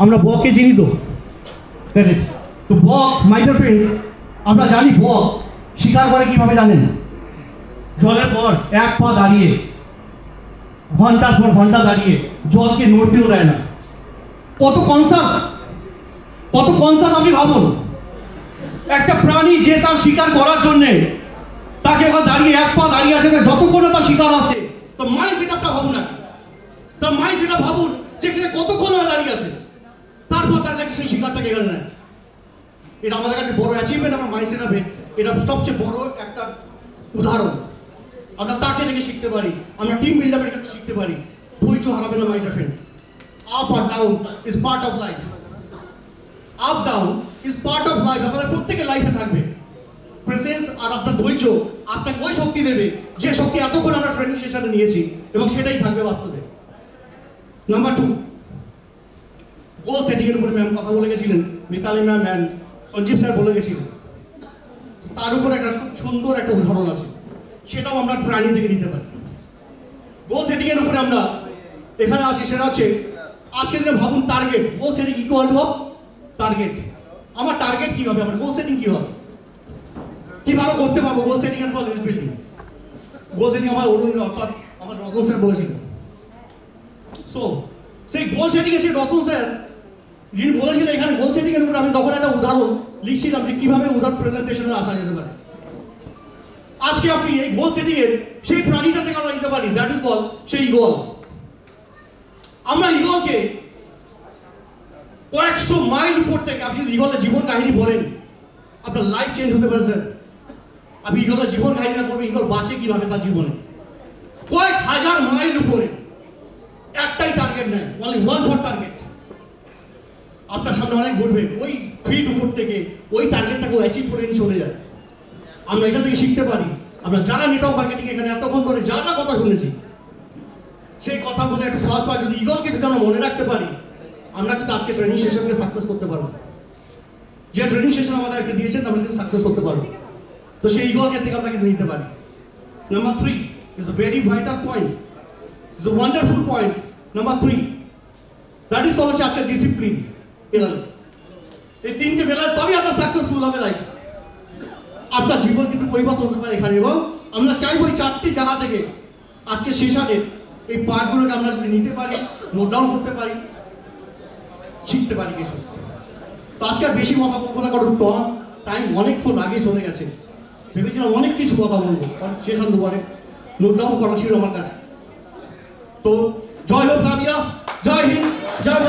আমরা বককে চিনি তো, তো বক মাই ডিয়ার ফ্রেন্ডস, আমরা জানি বক শিকার করে কিভাবে জানেন? জলের পর এক পা দাঁড়িয়ে, ঘন্টার পর ঘন্টা দাঁড়িয়ে জলকে নড়তেও দেয় না। কত কনসাস আপনি ভাবুন। একটা প্রাণী যে তার শিকার করার জন্যে তাকে এবার দাঁড়িয়ে এক পা দাঁড়িয়ে আছে, যতক্ষণ না তার শিকার আসে। তো মাইন্ড সেট আপটা ভাবুন, তার মাইন্ড সেট আপ ভাবুন যে কতক্ষণ দাঁড়িয়ে আছে, তারপর তার কাছে সেই শিকারটাকে এখানে নেয়। এটা আমাদের কাছে বড় অ্যাচিভমেন্ট, আমার মাইন্ড সেট আপে এটা সবচেয়ে বড় একটা উদাহরণ। আমরা তাকে দেখে শিখতে পারি, আমরা টিম বিল্ডাপের ক্ষেত্রে শিখতে পারি। ধৈর্য হারাবেন না মাই ডিয়ার ফ্রেন্ডস। আপ আর down is part of life. Up down is part of life. আপনার প্রত্যেকের লাইফে থাকবে। প্রেজেন্স আর আপনার ধৈর্য আপনাকে ওই শক্তি দেবে যে শক্তি এতক্ষণ আমরা ট্রেনিং সেশনে নিয়েছি, এবং সেটাই থাকবে বাস্তবে। নাম্বার 2, গোল সেটিং এর উপরে ম্যাম কথা বলে গেছিলেন, Mitali ma'am ma'am Sanjeev sir বলে গেছিলেন। তার উপরে একটা সুন্দর একটা উদাহরণ আছে, সেটাও আমরা প্রাণী থেকে নিতে পারি। গোল সেটিং এর উপরে আমরা এখানে আসি, সেটা হচ্ছে আজকের দিনে ভাবুন target. Goal setting equal to target. আমার টার্গেট কি হবে, আমার গোল সেটিং কি হবে, কিভাবে করতে পারবো গোল সেটিং এর পর লিস্ট বিল্ডিং। গোল সেটিং আমার অর্থাৎ আমার রতন স্যার বলেছিলেন। সো সেই গোল সেটিং এ সেই রতন স্যার যিনি বলেছিলেন, এখানে গোল সেটিং এর উপর আমি তখন একটা উদাহরণ লিখছিলাম যে কিভাবে উদাহরণ প্রেজেন্টেশনে আসা যেতে পারে। আজকে আপনি এই গোল সেটিং এর সেই প্রাণীটা থেকে আমরা নিতে পারি, দ্যাট ইজ কল সেই ইগল। আমরা ইগলকে কয়েকশো মাইল উপর থেকে, আপনি যদি ইগলের জীবন কাহিনী বলেন, আপনার লাইফ চেঞ্জ হতে পারে স্যার। আপনি ইগলের জীবন কাহিনী না করবেন, ইগল বাঁচে কিভাবে তার জীবনে কয়েক হাজার মাইল উপরে, একটাই টার্গেট নেয়, অনলি ওয়ান ফর টার্গেট। আপনার সামনে অনেক ঘটবে, ওই ফিট উপর থেকে ওই টার্গেটটাকে অ্যাচিভ করে নিয়ে চলে যায়। আমরা এটা থেকে শিখতে পারি। আমরা যারা নেটওয়ার্ক মার্কেটিং এখানে এতক্ষণ ধরে যা যা কথা শুনেছি, সেই কথাগুলো একটা ফার্স্ট পার্ট যদি ইগলকে যদি আমরা মনে রাখতে পারি, আমরা কিন্তু আজকে ট্রেনিং সেশনকে সাকসেস করতে পারবো। যে ট্রেনিং সেশন আমাদেরকে দিয়েছেন আমরা কিন্তু সাকসেস করতে পারবো। তো সেই ইগলকে থেকে আমরা কিন্তু নিতে পারি। Number 3 is a very vital point, is a wonderful point. Number 3, that is call হচ্ছে আজকে ডিসিপ্লিন। এই তিনটে বেলায় তবেই আপনার সাকসেসফুল হবে লাইফ। আপনার জীবন কিন্তু পরিবর্তন হতে পারে এখানে। এবং আমরা চাইবো এই 4টি জায়গা থেকে আজকে সেশনের এই পার্টগুলোকে আমরা যদি নিতে পারি, নোট ডাউন করতে পারি, শিখতে পারি কিছু। তো আজকে আর বেশি কথা বলবো না, কারণ টাইম অনেকক্ষণ আগে চলে গেছে। ভেবেছিলাম অনেক কিছু কথা বলবো, কারণ সেশন দুবারে নোট ডাউন করা ছিল আমার কাছে। তো জয় হোক কাবিয়া, জয় হিন্দ, জয়